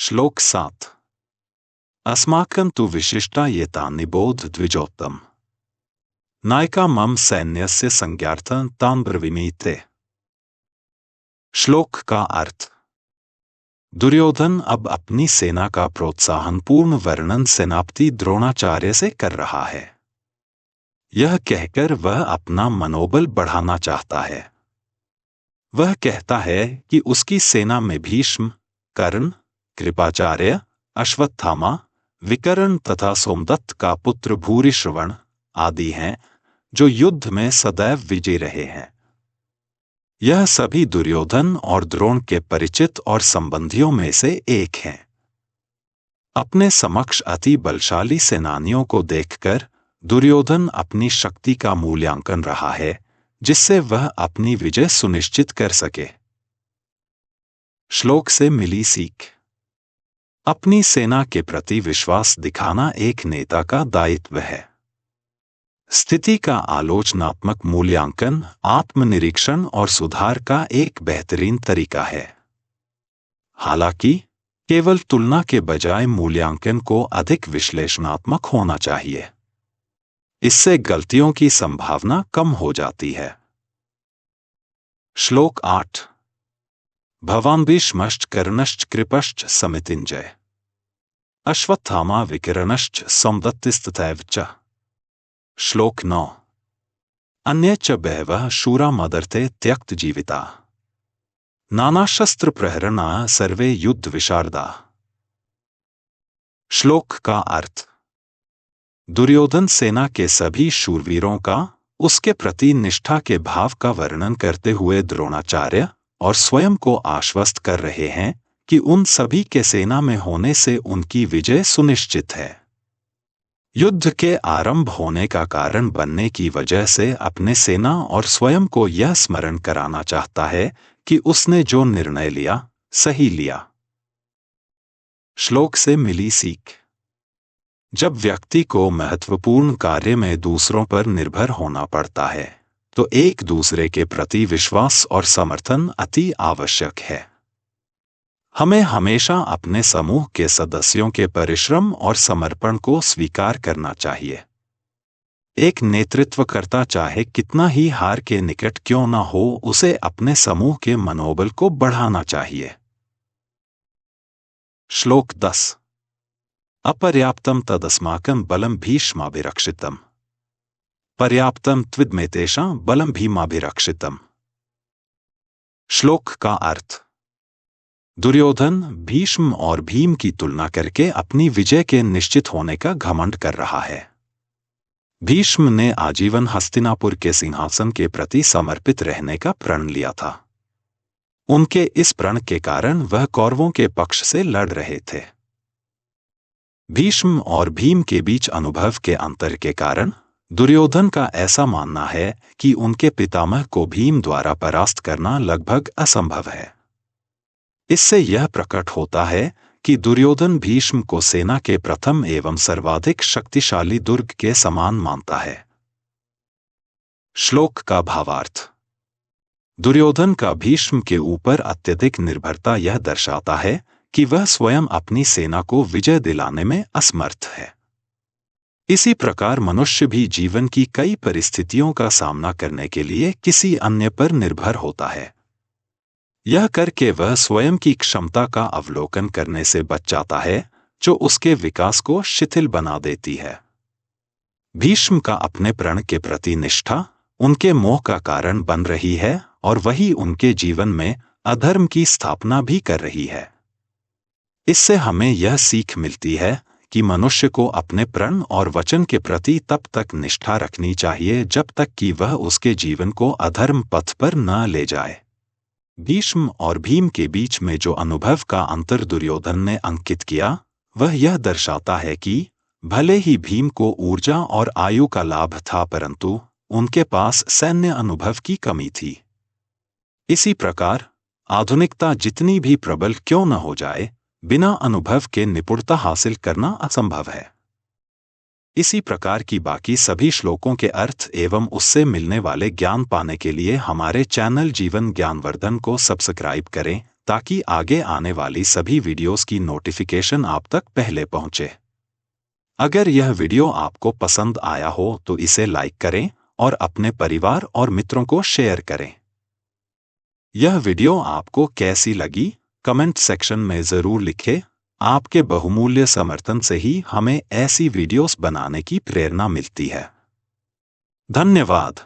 श्लोक 7। अस्माकं तु विशिष्टा येता निबोध द्विजोत्तम नायका मम सैन्यस्य संज्ञार्थं तां ब्रवीमि ते। श्लोक का अर्थ। दुर्योधन अब अपनी सेना का प्रोत्साहनपूर्ण वर्णन सेनापति द्रोणाचार्य से कर रहा है। यह कहकर वह अपना मनोबल बढ़ाना चाहता है। वह कहता है कि उसकी सेना में भीष्म, कर्ण, कृपाचार्य, अश्वत्थामा, विकर्ण तथा सोमदत्त का पुत्र भूरिश्रवण आदि हैं, जो युद्ध में सदैव विजयी रहे हैं। यह सभी दुर्योधन और द्रोण के परिचित और संबंधियों में से एक हैं। अपने समक्ष अति बलशाली सेनानियों को देखकर दुर्योधन अपनी शक्ति का मूल्यांकन रहा है, जिससे वह अपनी विजय सुनिश्चित कर सके। श्लोक से मिली सीख। अपनी सेना के प्रति विश्वास दिखाना एक नेता का दायित्व है। स्थिति का आलोचनात्मक मूल्यांकन आत्मनिरीक्षण और सुधार का एक बेहतरीन तरीका है। हालांकि केवल तुलना के बजाय मूल्यांकन को अधिक विश्लेषणात्मक होना चाहिए। इससे गलतियों की संभावना कम हो जाती है। श्लोक 8। भवान् भीष्मश्च कर्णश्च कृपश्च समितिञ्जय अश्वत्थामा विकर्णश्च सोमदत्तिस्तथैव च। श्लोक 9। अन्ये च बहवः शूरा मदर्थे त्यक्त जीविता नानाशस्त्र प्रहरणा सर्वे युद्ध विशारदा। श्लोक का अर्थ। दुर्योधन सेना के सभी शूरवीरों का उसके प्रति निष्ठा के भाव का वर्णन करते हुए द्रोणाचार्य और स्वयं को आश्वस्त कर रहे हैं कि उन सभी के सेना में होने से उनकी विजय सुनिश्चित है। युद्ध के आरंभ होने का कारण बनने की वजह से अपने सेना और स्वयं को यह स्मरण कराना चाहता है कि उसने जो निर्णय लिया सही लिया। श्लोक से मिली सीख। जब व्यक्ति को महत्वपूर्ण कार्य में दूसरों पर निर्भर होना पड़ता है, तो एक दूसरे के प्रति विश्वास और समर्थन अति आवश्यक है। हमें हमेशा अपने समूह के सदस्यों के परिश्रम और समर्पण को स्वीकार करना चाहिए। एक नेतृत्वकर्ता चाहे कितना ही हार के निकट क्यों न हो, उसे अपने समूह के मनोबल को बढ़ाना चाहिए। श्लोक 10। अपर्याप्तं तदस्माकं बलं भीष्माभिरक्षितम् पर्याप्तं त्विद्मेतेषां बलं भीमाभिरक्षितम्। श्लोक का अर्थ। दुर्योधन भीष्म और भीम की तुलना करके अपनी विजय के निश्चित होने का घमंड कर रहा है। भीष्म ने आजीवन हस्तिनापुर के सिंहासन के प्रति समर्पित रहने का प्रण लिया था। उनके इस प्रण के कारण वह कौरवों के पक्ष से लड़ रहे थे। भीष्म और भीम के बीच अनुभव के अंतर के कारण दुर्योधन का ऐसा मानना है कि उनके पितामह को भीम द्वारा परास्त करना लगभग असंभव है। इससे यह प्रकट होता है कि दुर्योधन भीष्म को सेना के प्रथम एवं सर्वाधिक शक्तिशाली दुर्ग के समान मानता है। श्लोक का भावार्थ। दुर्योधन का भीष्म के ऊपर अत्यधिक निर्भरता यह दर्शाता है कि वह स्वयं अपनी सेना को विजय दिलाने में असमर्थ है। इसी प्रकार मनुष्य भी जीवन की कई परिस्थितियों का सामना करने के लिए किसी अन्य पर निर्भर होता है। यह करके वह स्वयं की क्षमता का अवलोकन करने से बच जाता है, जो उसके विकास को शिथिल बना देती है। भीष्म का अपने प्रण के प्रति निष्ठा उनके मोह का कारण बन रही है और वही उनके जीवन में अधर्म की स्थापना भी कर रही है। इससे हमें यह सीख मिलती है कि मनुष्य को अपने प्रण और वचन के प्रति तब तक निष्ठा रखनी चाहिए जब तक कि वह उसके जीवन को अधर्म पथ पर न ले जाए। भीष्म और भीम के बीच में जो अनुभव का अंतर दुर्योधन ने अंकित किया, वह यह दर्शाता है कि भले ही भीम को ऊर्जा और आयु का लाभ था, परंतु उनके पास सैन्य अनुभव की कमी थी। इसी प्रकार आधुनिकता जितनी भी प्रबल क्यों न हो जाए, बिना अनुभव के निपुणता हासिल करना असंभव है। इसी प्रकार की बाकी सभी श्लोकों के अर्थ एवं उससे मिलने वाले ज्ञान पाने के लिए हमारे चैनल जीवन ज्ञानवर्धन को सब्सक्राइब करें ताकि आगे आने वाली सभी वीडियोस की नोटिफिकेशन आप तक पहले पहुंचे। अगर यह वीडियो आपको पसंद आया हो तो इसे लाइक करें और अपने परिवार और मित्रों को शेयर करें। यह वीडियो आपको कैसी लगी कमेंट सेक्शन में ज़रूर लिखें। आपके बहुमूल्य समर्थन से ही हमें ऐसी वीडियोस बनाने की प्रेरणा मिलती है। धन्यवाद।